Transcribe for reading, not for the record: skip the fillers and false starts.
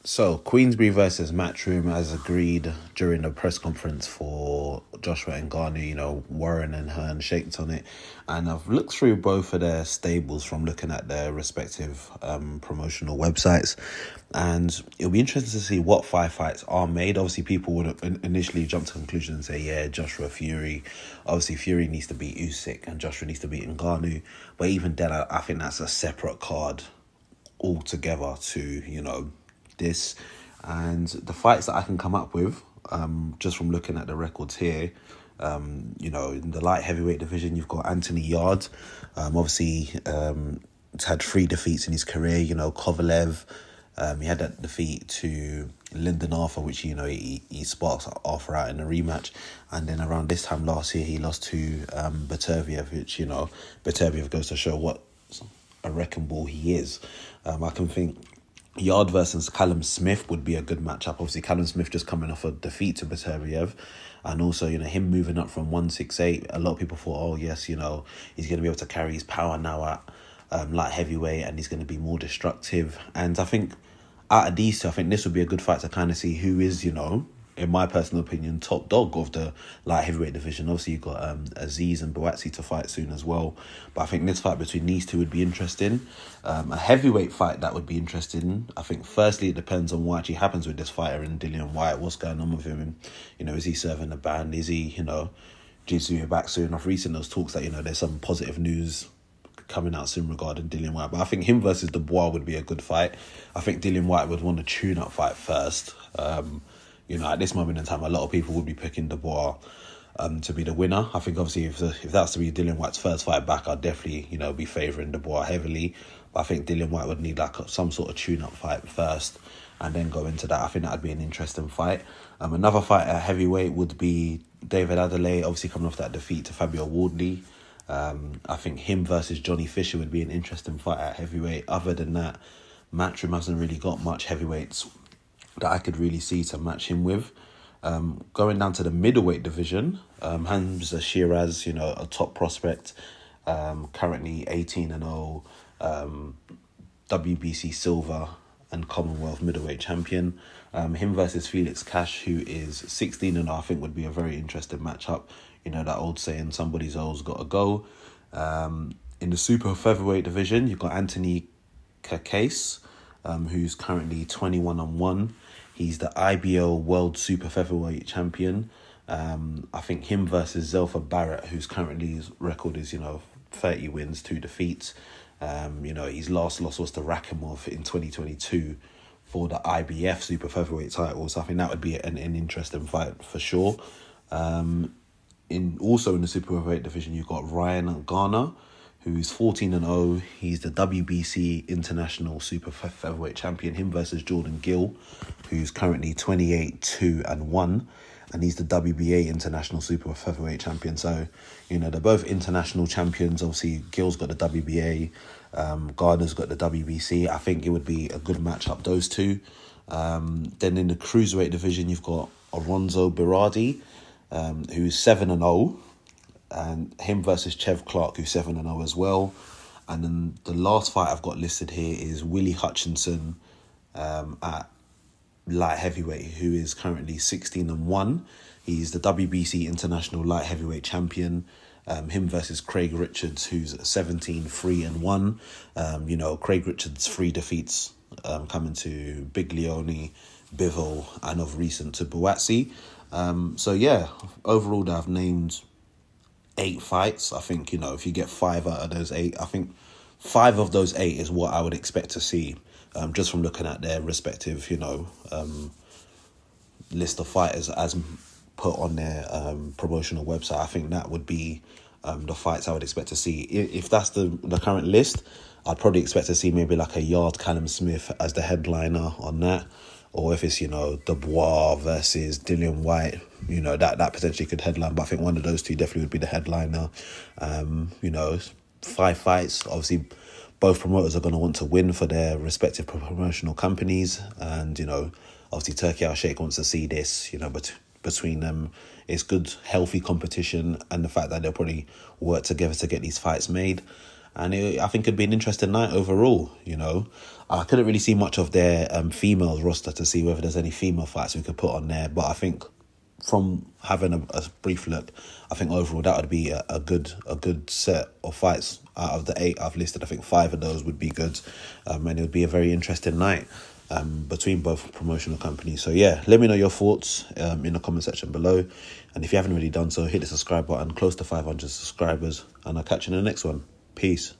So, Queensbury versus Matchroom, as agreed during the press conference for Joshua and Ngannou, Warren and Hearn shaked on it. And I've looked through both of their stables from looking at their respective promotional websites. And it'll be interesting to see what 5 fights are made. Obviously, people would initially jump to conclusion and say, yeah, Joshua Fury. Obviously, Fury needs to beat Usyk and Joshua needs to beat Ngannou. But even then, I think that's a separate card altogether to, this. And the fights that I can come up with, just from looking at the records here, in the light heavyweight division, you've got Anthony Yarde. Obviously, he's had 3 defeats in his career. Kovalev, he had that defeat to Lyndon Arthur, which, he sparks Arthur out in a rematch. And then around this time last year, he lost to Beterbiev, which, Beterbiev goes to show what a wrecking ball he is. I can think Yarde versus Callum Smith would be a good matchup. Obviously, Callum Smith just coming off a defeat to Beterbiev. And also, him moving up from 168. A lot of people thought, oh, yes, he's going to be able to carry his power now at light heavyweight and he's going to be more destructive. And I think out of these two, I think this would be a good fight to kind of see who is, in my personal opinion, top dog of the light heavyweight division. Obviously, you've got Aziz and Buatsi to fight soon as well. But I think this fight between these two would be interesting. A heavyweight fight that would be interesting. I think firstly, it depends on what actually happens with this fighter and Dillian Whyte. What's going on with him? Is he serving the ban? Is he, Jiu-Jitsu back soon? Of recent, those talks that, there's some positive news coming out soon regarding Dillian Whyte. But I think him versus Dubois would be a good fight. I think Dillian Whyte would want a tune-up fight first. At this moment in time, a lot of people would be picking Dubois to be the winner. I think obviously if that's to be Dillian Whyte's first fight back, I'd definitely, be favouring Dubois heavily. But I think Dillian Whyte would need some sort of tune-up fight first and then go into that. I think that would be an interesting fight. Another fight at heavyweight would be David Adelaide, obviously coming off that defeat to Fabio Wardley. I think him versus Johnny Fisher would be an interesting fight at heavyweight. Other than that, Matchroom hasn't really got much heavyweights that I could really see to match him with. Going down to the middleweight division, Hamza Shiraz, a top prospect, currently 18-0, WBC silver and Commonwealth middleweight champion. Him versus Felix Cash, who is 16-0, I think would be a very interesting matchup. That old saying, somebody's always got to go. In the super featherweight division, you've got Anthony Kakase, who's currently 21-1. He's the IBO World Super Featherweight Champion. I think him versus Zelfa Barrett, whose currently his record is, 30 wins, 2 defeats. His last loss was to Rakhimov in 2022 for the IBF Super Featherweight title. So I think that would be an interesting fight for sure. Also in the Super Featherweight division, you've got Ryan Garner, who's 14-0. He's the WBC International Super Featherweight Champion. Him versus Jordan Gill, who's currently 28-2-1. And he's the WBA International Super Featherweight Champion. So, they're both international champions. Obviously, Gill's got the WBA. Gardner's got the WBC. I think it would be a good matchup, those two. Then in the Cruiserweight division, you've got Alonzo Berardi, who's 7-0. And him versus Chev Clark, who's 7-0 as well. And then the last fight I've got listed here is Willie Hutchinson at light heavyweight, who is currently 16-1. He's the WBC International Light Heavyweight Champion. Him versus Craig Richards, who's 17-3-1. Craig Richards' 3 defeats coming to Big Leone, Bivol, and of recent to Buatsi. Overall I've named 8 fights. I think, if you get 5 out of those 8, I think 5 of those 8 is what I would expect to see. Just from looking at their respective, list of fighters as put on their promotional website, I think that would be the fights I would expect to see. If that's the current list, I'd probably expect to see maybe like a Yarde Callum Smith as the headliner on that. Or if it's, Dubois versus Dillian Whyte, that potentially could headline. But I think one of those two definitely would be the headliner. 5 fights. Obviously, both promoters are going to want to win for their respective promotional companies. And, obviously Turkey Al Sheikh wants to see this, but between them, it's good, healthy competition. And the fact that they'll probably work together to get these fights made. and I think it'd be an interesting night overall. You know, I couldn't really see much of their females roster to see whether there's any female fights we could put on there, but I think from having a brief look, I think overall that would be a good set of fights. Out of the 8 I've listed, I think 5 of those would be good, and it would be a very interesting night between both promotional companies. So yeah, let me know your thoughts in the comment section below, and if you haven't already done so, hit the subscribe button. Close to 500 subscribers, and I'll catch you in the next one. Peace.